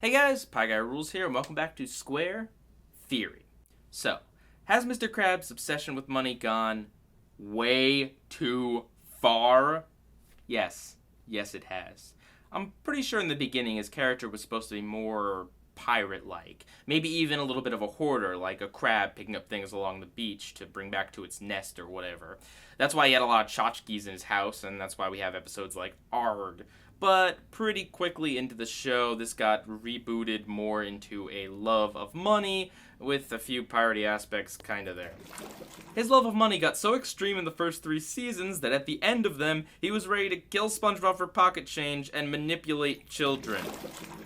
Hey guys, PIEGUYRULZ here, and welcome back to Square Theory. So, has Mr. Krabs' obsession with money gone way too far? Yes. Yes, it has. I'm pretty sure in the beginning his character was supposed to be more pirate-like. Maybe even a little bit of a hoarder, like a crab picking up things along the beach to bring back to its nest or whatever. That's why he had a lot of tchotchkes in his house, and that's why we have episodes like Arg. But pretty quickly into the show, this got rebooted more into a love of money, with a few piratey aspects kinda there. His love of money got so extreme in the first 3 seasons that at the end of them, he was ready to kill SpongeBob for pocket change and manipulate children.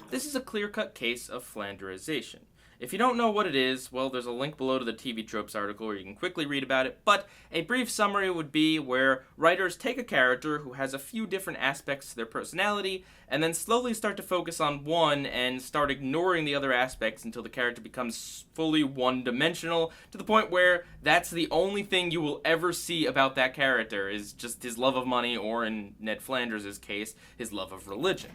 This is a clear-cut case of Flanderization. If you don't know what it is, well, there's a link below to the TV Tropes article where you can quickly read about it, but a brief summary would be where writers take a character who has a few different aspects to their personality, and then slowly start to focus on one and start ignoring the other aspects until the character becomes fully one-dimensional, to the point where that's the only thing you will ever see about that character is just his love of money, or in Ned Flanders' case, his love of religion.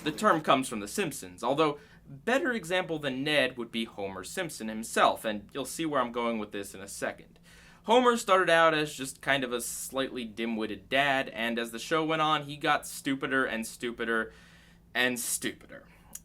The term comes from The Simpsons, although better example than Ned would be Homer Simpson himself, and you'll see where I'm going with this in a second. Homer started out as just kind of a slightly dim-witted dad, and as the show went on, he got stupider and stupider and stupider.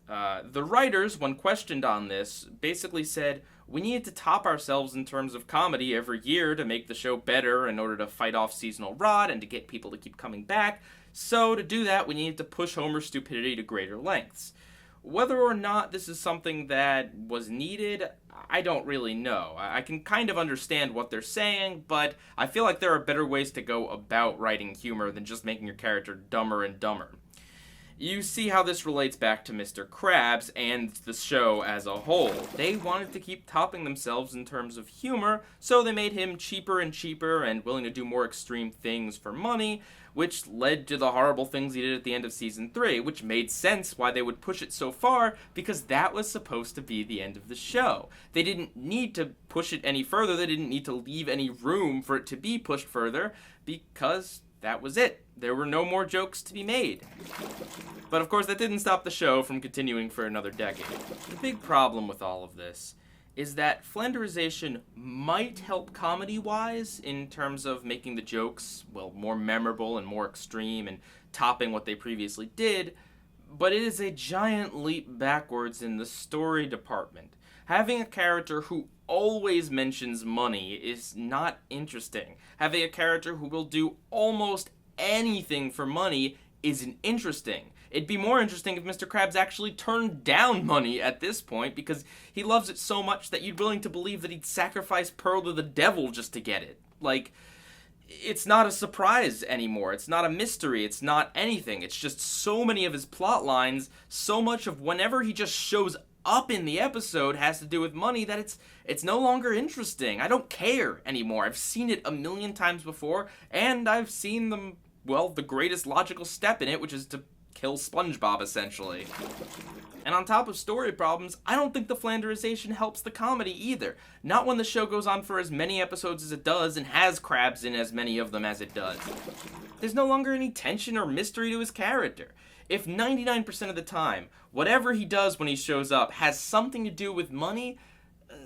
The writers, when questioned on this, basically said, we needed to top ourselves in terms of comedy every year to make the show better in order to fight off seasonal rot and to get people to keep coming back, so to do that, we needed to push Homer's stupidity to greater lengths. Whether or not this is something that was needed, I don't really know. I can kind of understand what they're saying, but I feel like there are better ways to go about writing humor than just making your character dumber and dumber. You see how this relates back to Mr. Krabs and the show as a whole. They wanted to keep topping themselves in terms of humor, so they made him cheaper and cheaper and willing to do more extreme things for money, which led to the horrible things he did at the end of Season 3, which made sense why they would push it so far, because that was supposed to be the end of the show. They didn't need to push it any further, they didn't need to leave any room for it to be pushed further, because that was it. There were no more jokes to be made. But of course, that didn't stop the show from continuing for another decade. The big problem with all of this is that Flanderization might help comedy-wise in terms of making the jokes, well, more memorable and more extreme and topping what they previously did, but it is a giant leap backwards in the story department. Having a character who always mentions money is not interesting. Having a character who will do almost anything for money isn't interesting. It'd be more interesting if Mr. Krabs actually turned down money at this point, because he loves it so much that you're willing to believe that he'd sacrifice Pearl to the devil just to get it. Like, it's not a surprise anymore. It's not a mystery. It's not anything. It's just so many of his plot lines, so much of whenever he just shows up in the episode has to do with money that it's no longer interesting. I don't care anymore. I've seen it a million times before, and I've seen the greatest logical step in it, which is to kill SpongeBob, essentially. And on top of story problems, I don't think the Flanderization helps the comedy either. Not when the show goes on for as many episodes as it does and has Krabs in as many of them as it does. There's no longer any tension or mystery to his character. If 99% of the time, whatever he does when he shows up has something to do with money,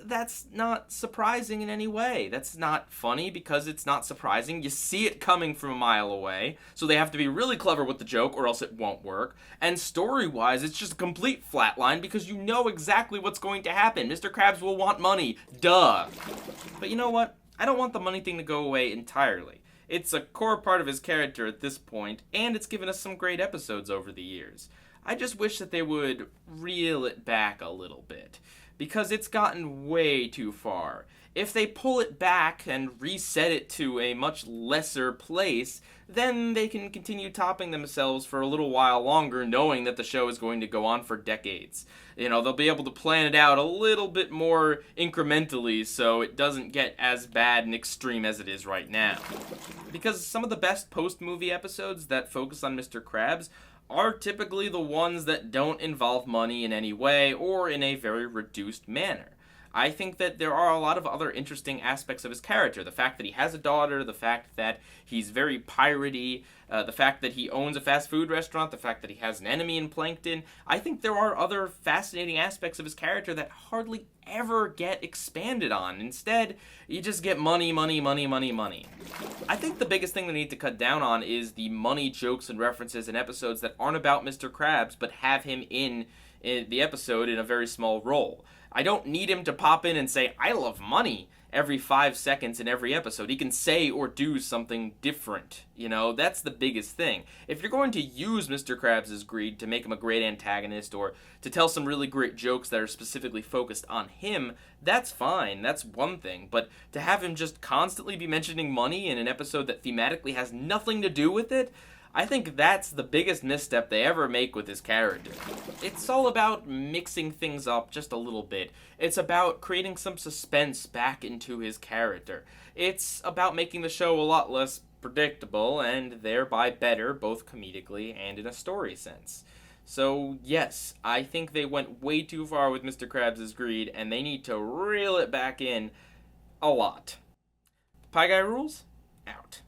that's not surprising in any way. That's not funny because it's not surprising. You see it coming from a mile away, so they have to be really clever with the joke or else it won't work. And story-wise, it's just a complete flatline because you know exactly what's going to happen. Mr. Krabs will want money. Duh. But you know what? I don't want the money thing to go away entirely. It's a core part of his character at this point, and it's given us some great episodes over the years. I just wish that they would reel it back a little bit, because it's gotten way too far. If they pull it back and reset it to a much lesser place, then they can continue topping themselves for a little while longer, knowing that the show is going to go on for decades. You know, they'll be able to plan it out a little bit more incrementally so it doesn't get as bad and extreme as it is right now. Because some of the best post-movie episodes that focus on Mr. Krabs are typically the ones that don't involve money in any way or in a very reduced manner. I think that there are a lot of other interesting aspects of his character. The fact that he has a daughter, the fact that he's very piratey, the fact that he owns a fast food restaurant, the fact that he has an enemy in Plankton. I think there are other fascinating aspects of his character that hardly ever get expanded on. Instead, you just get money, money, money, money, money. I think the biggest thing they need to cut down on is the money jokes and references in episodes that aren't about Mr. Krabs, but have him in the episode in a very small role. I don't need him to pop in and say, "I love money," every 5 seconds in every episode. He can say or do something different. That's the biggest thing. If you're going to use Mr. Krabs' greed to make him a great antagonist or to tell some really great jokes that are specifically focused on him, that's fine. That's one thing. But to have him just constantly be mentioning money in an episode that thematically has nothing to do with it, I think that's the biggest misstep they ever make with his character. It's all about mixing things up just a little bit. It's about creating some suspense back into his character. It's about making the show a lot less predictable and thereby better, both comedically and in a story sense. So yes, I think they went way too far with Mr. Krabs' greed, and they need to reel it back in a lot. PIEGUYRULZ, out.